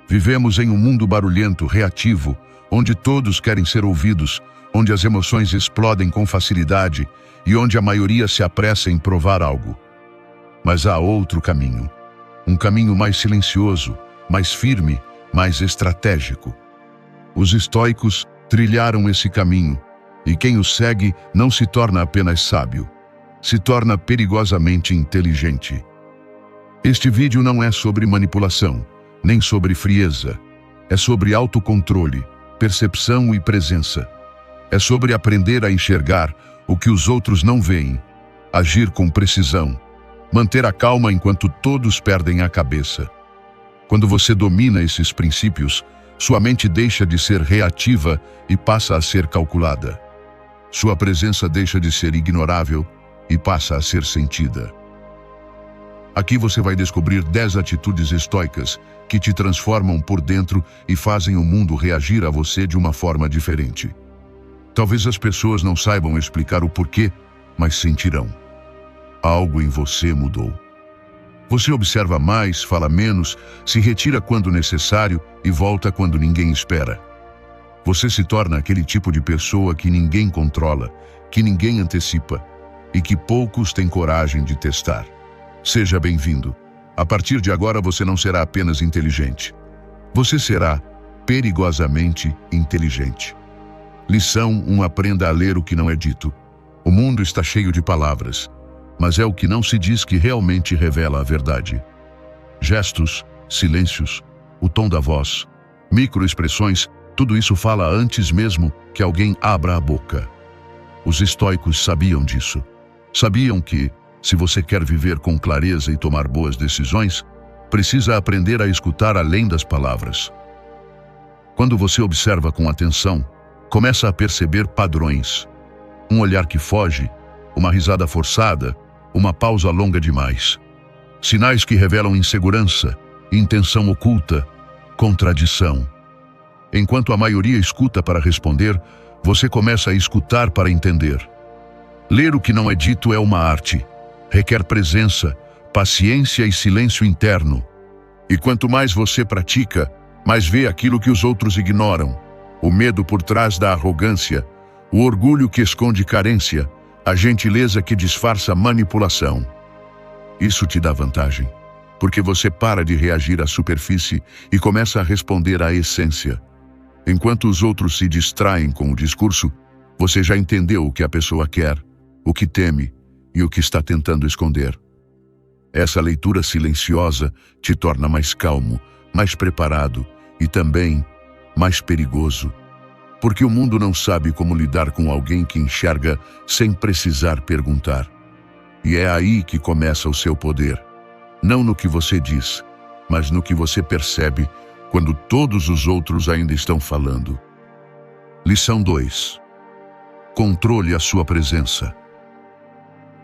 Vivemos em um mundo barulhento, reativo, onde todos querem ser ouvidos, onde as emoções explodem com facilidade e onde a maioria se apressa em provar algo. Mas há outro caminho. Um caminho mais silencioso, mais firme, mais estratégico. Os estoicos trilharam esse caminho, e quem o segue não se torna apenas sábio, se torna perigosamente inteligente. Este vídeo não é sobre manipulação, nem sobre frieza. É sobre autocontrole, percepção e presença. É sobre aprender a enxergar o que os outros não veem, agir com precisão, manter a calma enquanto todos perdem a cabeça. Quando você domina esses princípios, sua mente deixa de ser reativa e passa a ser calculada. Sua presença deixa de ser ignorável e passa a ser sentida. Aqui você vai descobrir 10 atitudes estoicas que te transformam por dentro e fazem o mundo reagir a você de uma forma diferente. Talvez as pessoas não saibam explicar o porquê, mas sentirão. Algo em você mudou. Você observa mais, fala menos, se retira quando necessário e volta quando ninguém espera. Você se torna aquele tipo de pessoa que ninguém controla, que ninguém antecipa e que poucos têm coragem de testar. Seja bem-vindo. A partir de agora você não será apenas inteligente. Você será perigosamente inteligente. Lição 1: aprenda a ler o que não é dito. O mundo está cheio de palavras, mas é o que não se diz que realmente revela a verdade. Gestos, silêncios, o tom da voz, microexpressões, tudo isso fala antes mesmo que alguém abra a boca. Os estoicos sabiam disso. Sabiam que, se você quer viver com clareza e tomar boas decisões, precisa aprender a escutar além das palavras. Quando você observa com atenção, começa a perceber padrões. Um olhar que foge, uma risada forçada, uma pausa longa demais. Sinais que revelam insegurança, intenção oculta, contradição. Enquanto a maioria escuta para responder, você começa a escutar para entender. Ler o que não é dito é uma arte. Requer presença, paciência e silêncio interno. E quanto mais você pratica, mais vê aquilo que os outros ignoram. O medo por trás da arrogância, o orgulho que esconde carência, a gentileza que disfarça manipulação. Isso te dá vantagem, porque você para de reagir à superfície e começa a responder à essência. Enquanto os outros se distraem com o discurso, você já entendeu o que a pessoa quer, o que teme e o que está tentando esconder. Essa leitura silenciosa te torna mais calmo, mais preparado e também mais perigoso. Porque o mundo não sabe como lidar com alguém que enxerga sem precisar perguntar. E é aí que começa o seu poder. Não no que você diz, mas no que você percebe quando todos os outros ainda estão falando. Lição 2. Controle a sua presença.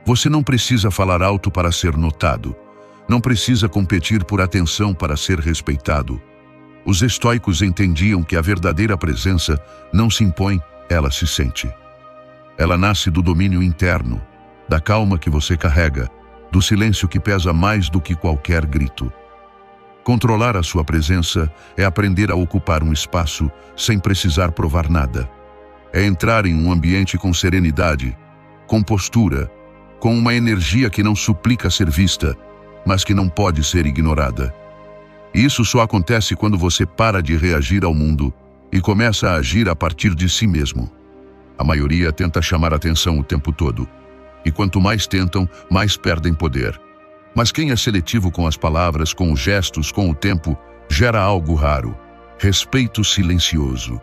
Você não precisa falar alto para ser notado. Não precisa competir por atenção para ser respeitado. Os estoicos entendiam que a verdadeira presença não se impõe, ela se sente. Ela nasce do domínio interno, da calma que você carrega, do silêncio que pesa mais do que qualquer grito. Controlar a sua presença é aprender a ocupar um espaço sem precisar provar nada. É entrar em um ambiente com serenidade, com postura, com uma energia que não suplica ser vista, mas que não pode ser ignorada. Isso só acontece quando você para de reagir ao mundo e começa a agir a partir de si mesmo. A maioria tenta chamar atenção o tempo todo, e quanto mais tentam, mais perdem poder. Mas quem é seletivo com as palavras, com os gestos, com o tempo, gera algo raro: respeito silencioso.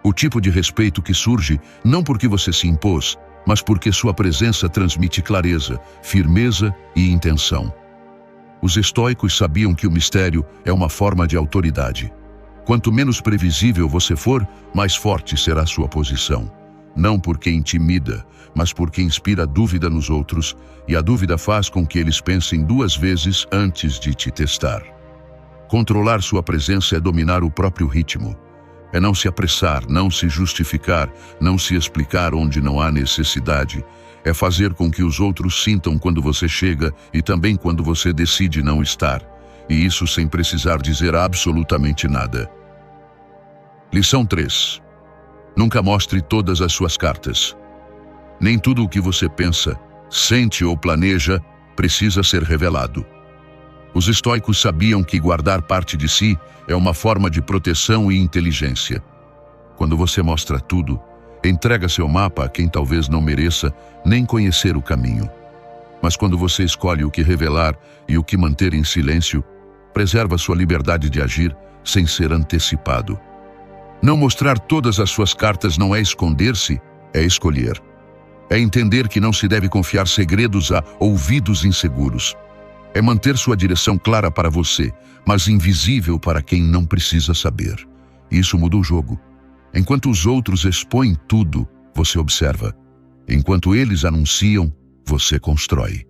O tipo de respeito que surge não porque você se impôs, mas porque sua presença transmite clareza, firmeza e intenção. Os estoicos sabiam que o mistério é uma forma de autoridade. Quanto menos previsível você for, mais forte será sua posição. Não porque intimida, mas porque inspira dúvida nos outros, e a dúvida faz com que eles pensem 2 vezes antes de te testar. Controlar sua presença é dominar o próprio ritmo. É não se apressar, não se justificar, não se explicar onde não há necessidade. É fazer com que os outros sintam quando você chega e também quando você decide não estar. e isso sem precisar dizer absolutamente nada. Lição 3. Nunca mostre todas as suas cartas. Nem tudo o que você pensa, sente ou planeja precisa ser revelado. Os estoicos sabiam que guardar parte de si é uma forma de proteção e inteligência. Quando você mostra tudo, entrega seu mapa a quem talvez não mereça nem conhecer o caminho. Mas quando você escolhe o que revelar e o que manter em silêncio, preserva sua liberdade de agir sem ser antecipado. Não mostrar todas as suas cartas não é esconder-se, é escolher. É entender que não se deve confiar segredos a ouvidos inseguros. É manter sua direção clara para você, mas invisível para quem não precisa saber. Isso muda o jogo. Enquanto os outros expõem tudo, você observa. Enquanto eles anunciam, você constrói.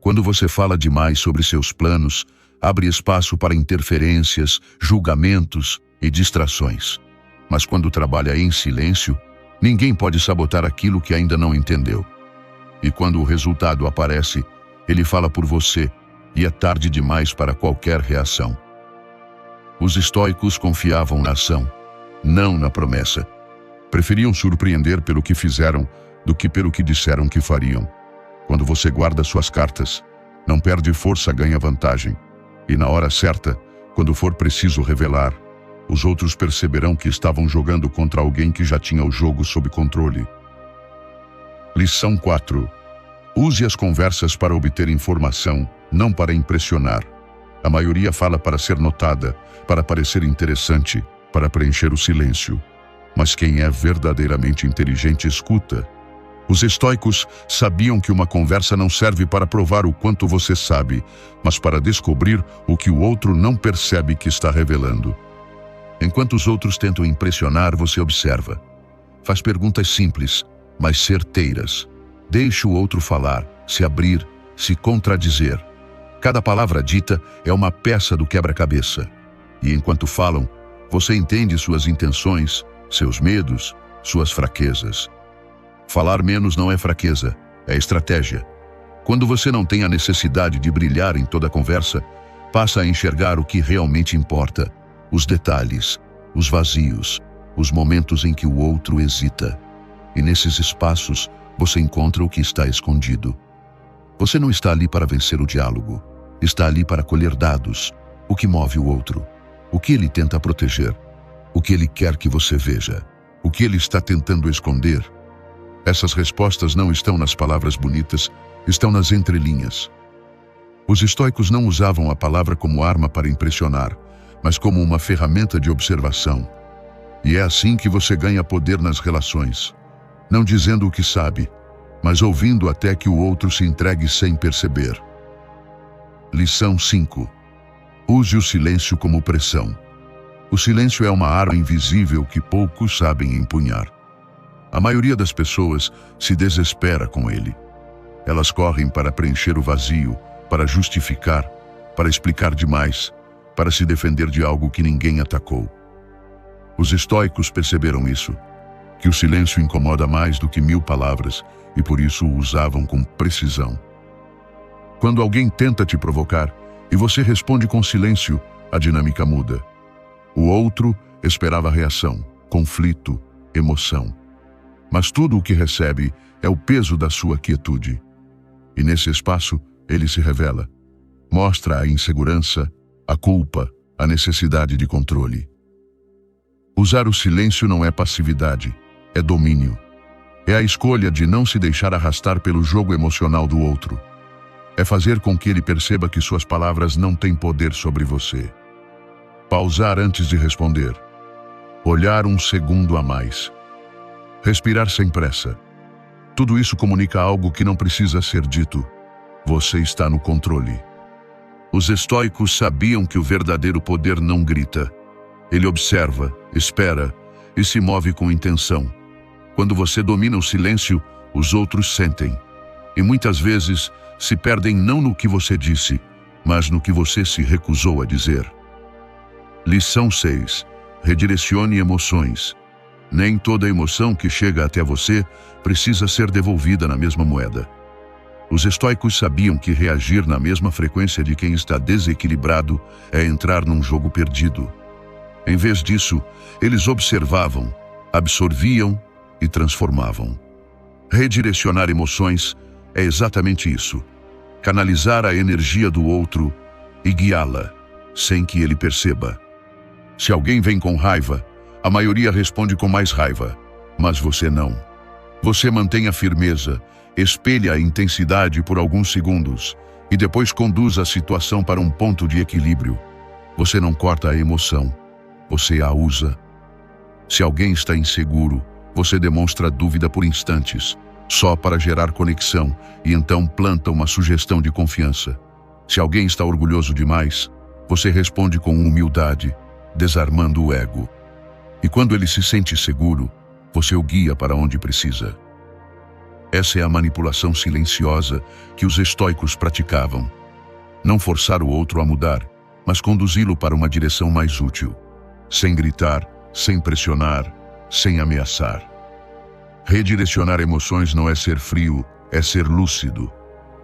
Quando você fala demais sobre seus planos, abre espaço para interferências, julgamentos e distrações. Mas quando trabalha em silêncio, ninguém pode sabotar aquilo que ainda não entendeu. E quando o resultado aparece, ele fala por você, e é tarde demais para qualquer reação. Os estoicos confiavam na ação, não na promessa. Preferiam surpreender pelo que fizeram do que pelo que disseram que fariam. Quando você guarda suas cartas, não perde força, ganha vantagem. E na hora certa, quando for preciso revelar, os outros perceberão que estavam jogando contra alguém que já tinha o jogo sob controle. Lição 4. Use as conversas para obter informação, não para impressionar. A maioria fala para ser notada, para parecer interessante, para preencher o silêncio. Mas quem é verdadeiramente inteligente escuta. Os estoicos sabiam que uma conversa não serve para provar o quanto você sabe, mas para descobrir o que o outro não percebe que está revelando. Enquanto os outros tentam impressionar, você observa. Faz perguntas simples, mas certeiras. Deixe o outro falar, se abrir, se contradizer. Cada palavra dita é uma peça do quebra-cabeça. E enquanto falam, você entende suas intenções, seus medos, suas fraquezas. Falar menos não é fraqueza, é estratégia. Quando você não tem a necessidade de brilhar em toda a conversa, passa a enxergar o que realmente importa. Os detalhes, os vazios, os momentos em que o outro hesita. E nesses espaços, você encontra o que está escondido. Você não está ali para vencer o diálogo. Está ali para colher dados. O que move o outro. O que ele tenta proteger. O que ele quer que você veja. O que ele está tentando esconder. Essas respostas não estão nas palavras bonitas, estão nas entrelinhas. Os estoicos não usavam a palavra como arma para impressionar, mas como uma ferramenta de observação. E é assim que você ganha poder nas relações. Não dizendo o que sabe, mas ouvindo até que o outro se entregue sem perceber. Lição 5. Use o silêncio como pressão. O silêncio é uma arma invisível que poucos sabem empunhar. A maioria das pessoas se desespera com ele. Elas correm para preencher o vazio, para justificar, para explicar demais, para se defender de algo que ninguém atacou. Os estoicos perceberam isso, que o silêncio incomoda mais do que 1000 palavras, e por isso o usavam com precisão. Quando alguém tenta te provocar, e você responde com silêncio, a dinâmica muda. O outro esperava reação, conflito, emoção. Mas tudo o que recebe é o peso da sua quietude. E nesse espaço, ele se revela. Mostra a insegurança, a culpa, a necessidade de controle. Usar o silêncio não é passividade, é domínio. É a escolha de não se deixar arrastar pelo jogo emocional do outro. É fazer com que ele perceba que suas palavras não têm poder sobre você. Pausar antes de responder. Olhar um segundo a mais. Respirar sem pressa. Tudo isso comunica algo que não precisa ser dito. Você está no controle. Os estoicos sabiam que o verdadeiro poder não grita. Ele observa, espera e se move com intenção. Quando você domina o silêncio, os outros sentem. E muitas vezes se perdem não no que você disse, mas no que você se recusou a dizer. Lição 6. Redirecione emoções. Nem toda emoção que chega até você precisa ser devolvida na mesma moeda. Os estoicos sabiam que reagir na mesma frequência de quem está desequilibrado é entrar num jogo perdido. Em vez disso, eles observavam, absorviam e transformavam. Redirecionar emoções é exatamente isso: canalizar a energia do outro e guiá-la, sem que ele perceba. Se alguém vem com raiva, a maioria responde com mais raiva, mas você não. Você mantém a firmeza, espelha a intensidade por alguns segundos e depois conduz a situação para um ponto de equilíbrio. Você não corta a emoção, você a usa. Se alguém está inseguro, você demonstra dúvida por instantes, só para gerar conexão, e então planta uma sugestão de confiança. Se alguém está orgulhoso demais, você responde com humildade, desarmando o ego. E quando ele se sente seguro, você o guia para onde precisa. Essa é a manipulação silenciosa que os estoicos praticavam. Não forçar o outro a mudar, mas conduzi-lo para uma direção mais útil. Sem gritar, sem pressionar, sem ameaçar. Redirecionar emoções não é ser frio, é ser lúcido.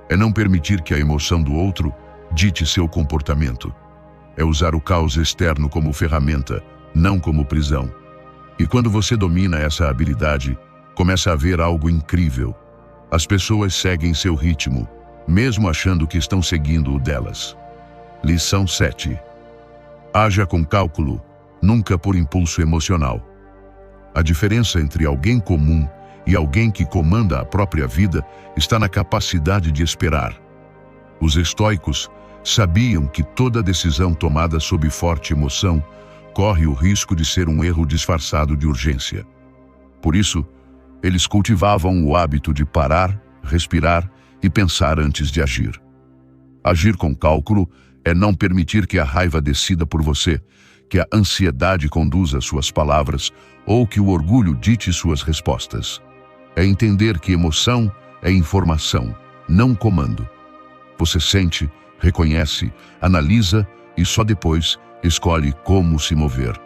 É não permitir que a emoção do outro dite seu comportamento. É usar o caos externo como ferramenta, não como prisão. E quando você domina essa habilidade, começa a haver algo incrível. As pessoas seguem seu ritmo, mesmo achando que estão seguindo o delas. Lição 7. Haja com cálculo, nunca por impulso emocional. A diferença entre alguém comum e alguém que comanda a própria vida está na capacidade de esperar. Os estoicos sabiam que toda decisão tomada sob forte emoção corre o risco de ser um erro disfarçado de urgência. Por isso, eles cultivavam o hábito de parar, respirar e pensar antes de agir. Agir com cálculo é não permitir que a raiva decida por você, que a ansiedade conduza suas palavras ou que o orgulho dite suas respostas. É entender que emoção é informação, não comando. Você sente, reconhece, analisa e só depois escolhe como se mover.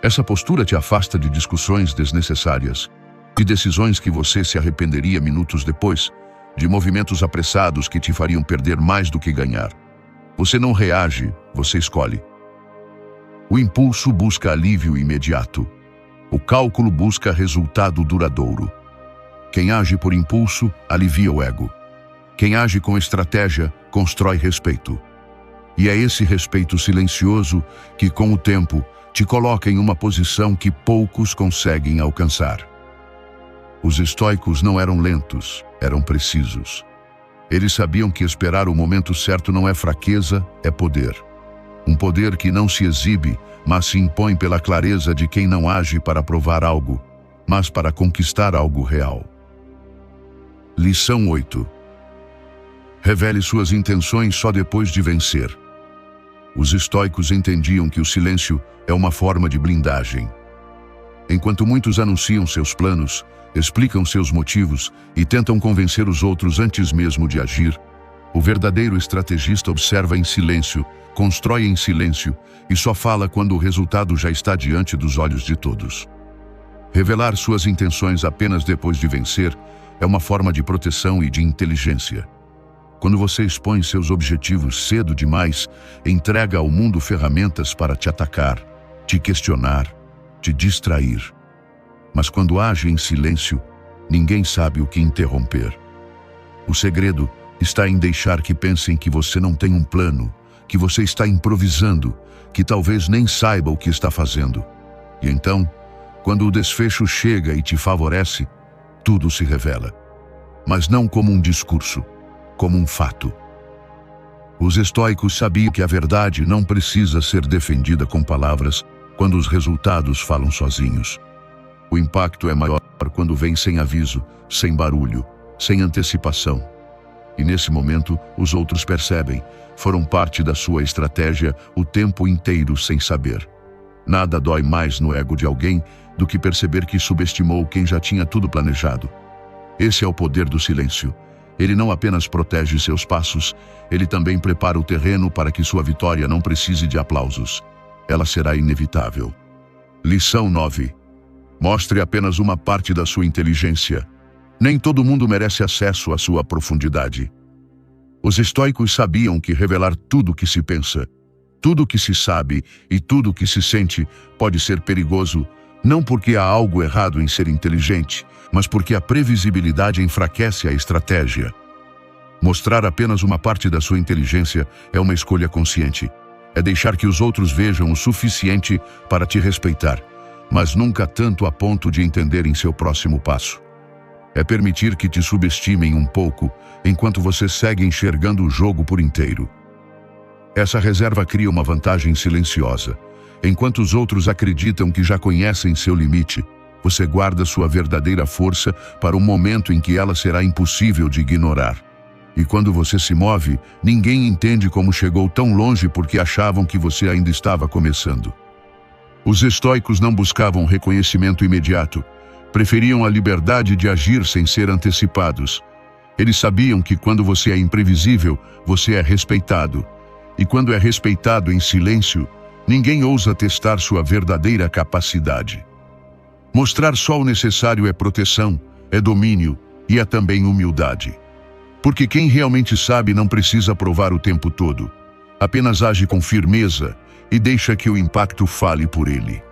Essa postura te afasta de discussões desnecessárias, de decisões que você se arrependeria minutos depois, de movimentos apressados que te fariam perder mais do que ganhar. Você não reage, você escolhe. O impulso busca alívio imediato. O cálculo busca resultado duradouro. Quem age por impulso, alivia o ego. Quem age com estratégia, constrói respeito. E é esse respeito silencioso que, com o tempo, te coloca em uma posição que poucos conseguem alcançar. Os estoicos não eram lentos, eram precisos. Eles sabiam que esperar o momento certo não é fraqueza, é poder. Um poder que não se exibe, mas se impõe pela clareza de quem não age para provar algo, mas para conquistar algo real. Lição 8. Revele suas intenções só depois de vencer. Os estoicos entendiam que o silêncio é uma forma de blindagem. Enquanto muitos anunciam seus planos, explicam seus motivos e tentam convencer os outros antes mesmo de agir, o verdadeiro estrategista observa em silêncio, constrói em silêncio e só fala quando o resultado já está diante dos olhos de todos. Revelar suas intenções apenas depois de vencer é uma forma de proteção e de inteligência. Quando você expõe seus objetivos cedo demais, entrega ao mundo ferramentas para te atacar, te questionar, te distrair. Mas quando age em silêncio, ninguém sabe o que interromper. O segredo está em deixar que pensem que você não tem um plano, que você está improvisando, que talvez nem saiba o que está fazendo. E então, quando o desfecho chega e te favorece, tudo se revela. Mas não como um discurso, como um fato. Os estoicos sabiam que a verdade não precisa ser defendida com palavras quando os resultados falam sozinhos. O impacto é maior quando vem sem aviso, sem barulho, sem antecipação. E nesse momento, os outros percebem, foram parte da sua estratégia o tempo inteiro sem saber. Nada dói mais no ego de alguém do que perceber que subestimou quem já tinha tudo planejado. Esse é o poder do silêncio. Ele não apenas protege seus passos, ele também prepara o terreno para que sua vitória não precise de aplausos. Ela será inevitável. Lição 9. Mostre apenas uma parte da sua inteligência. Nem todo mundo merece acesso à sua profundidade. Os estoicos sabiam que revelar tudo o que se pensa, tudo o que se sabe e tudo o que se sente pode ser perigoso, não porque há algo errado em ser inteligente, mas porque a previsibilidade enfraquece a estratégia. Mostrar apenas uma parte da sua inteligência é uma escolha consciente. É deixar que os outros vejam o suficiente para te respeitar, mas nunca tanto a ponto de entenderem seu próximo passo. É permitir que te subestimem um pouco, enquanto você segue enxergando o jogo por inteiro. Essa reserva cria uma vantagem silenciosa. Enquanto os outros acreditam que já conhecem seu limite, você guarda sua verdadeira força para um momento em que ela será impossível de ignorar. E quando você se move, ninguém entende como chegou tão longe porque achavam que você ainda estava começando. Os estoicos não buscavam reconhecimento imediato. Preferiam a liberdade de agir sem ser antecipados. Eles sabiam que quando você é imprevisível, você é respeitado. E quando é respeitado em silêncio, ninguém ousa testar sua verdadeira capacidade. Mostrar só o necessário é proteção, é domínio e é também humildade. Porque quem realmente sabe não precisa provar o tempo todo. Apenas age com firmeza e deixa que o impacto fale por ele.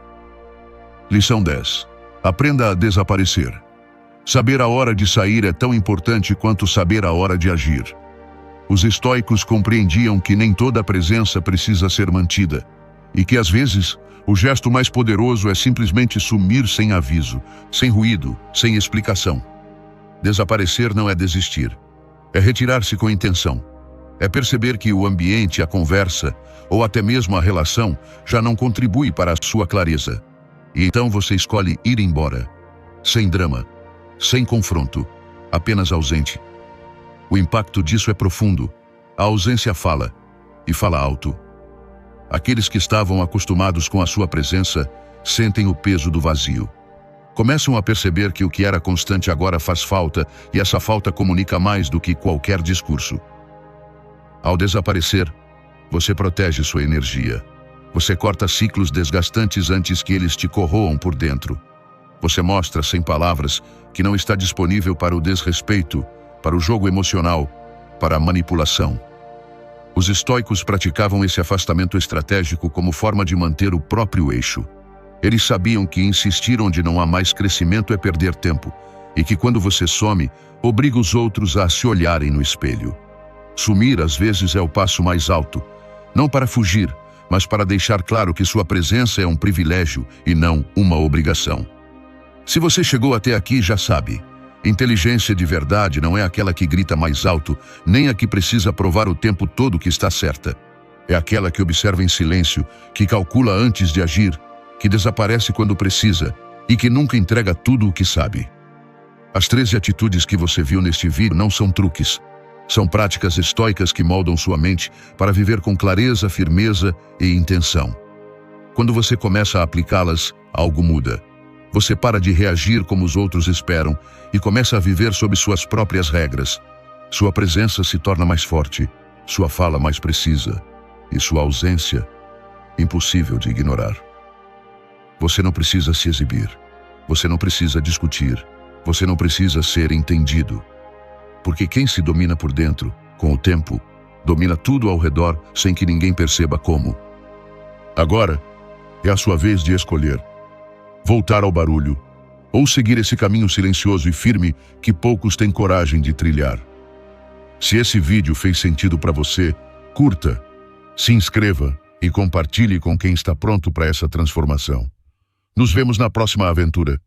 Lição 10. Aprenda a desaparecer. Saber a hora de sair é tão importante quanto saber a hora de agir. Os estoicos compreendiam que nem toda presença precisa ser mantida, e que às vezes o gesto mais poderoso é simplesmente sumir sem aviso, sem ruído, sem explicação. Desaparecer não é desistir. É retirar-se com intenção. É perceber que o ambiente, a conversa, ou até mesmo a relação, já não contribui para a sua clareza. E então você escolhe ir embora. Sem drama, sem confronto, apenas ausente. O impacto disso é profundo. A ausência fala, e fala alto. Aqueles que estavam acostumados com a sua presença sentem o peso do vazio. Começam a perceber que o que era constante agora faz falta, e essa falta comunica mais do que qualquer discurso. Ao desaparecer, você protege sua energia. Você corta ciclos desgastantes antes que eles te corroam por dentro. Você mostra, sem palavras, que não está disponível para o desrespeito, para o jogo emocional, para a manipulação. Os estoicos praticavam esse afastamento estratégico como forma de manter o próprio eixo. Eles sabiam que insistir onde não há mais crescimento é perder tempo, e que quando você some, obriga os outros a se olharem no espelho. Sumir, às vezes, é o passo mais alto, não para fugir, mas para deixar claro que sua presença é um privilégio e não uma obrigação. Se você chegou até aqui, já sabe. Inteligência de verdade não é aquela que grita mais alto, nem a que precisa provar o tempo todo que está certa. É aquela que observa em silêncio, que calcula antes de agir, que desaparece quando precisa e que nunca entrega tudo o que sabe. As 13 atitudes que você viu neste vídeo não são truques. São práticas estoicas que moldam sua mente para viver com clareza, firmeza e intenção. Quando você começa a aplicá-las, algo muda. Você para de reagir como os outros esperam e começa a viver sob suas próprias regras. Sua presença se torna mais forte, sua fala mais precisa e sua ausência impossível de ignorar. Você não precisa se exibir. Você não precisa discutir. Você não precisa ser entendido. Porque quem se domina por dentro, com o tempo, domina tudo ao redor sem que ninguém perceba como. Agora, é a sua vez de escolher. Voltar ao barulho, ou seguir esse caminho silencioso e firme que poucos têm coragem de trilhar. Se esse vídeo fez sentido para você, curta, se inscreva e compartilhe com quem está pronto para essa transformação. Nos vemos na próxima aventura.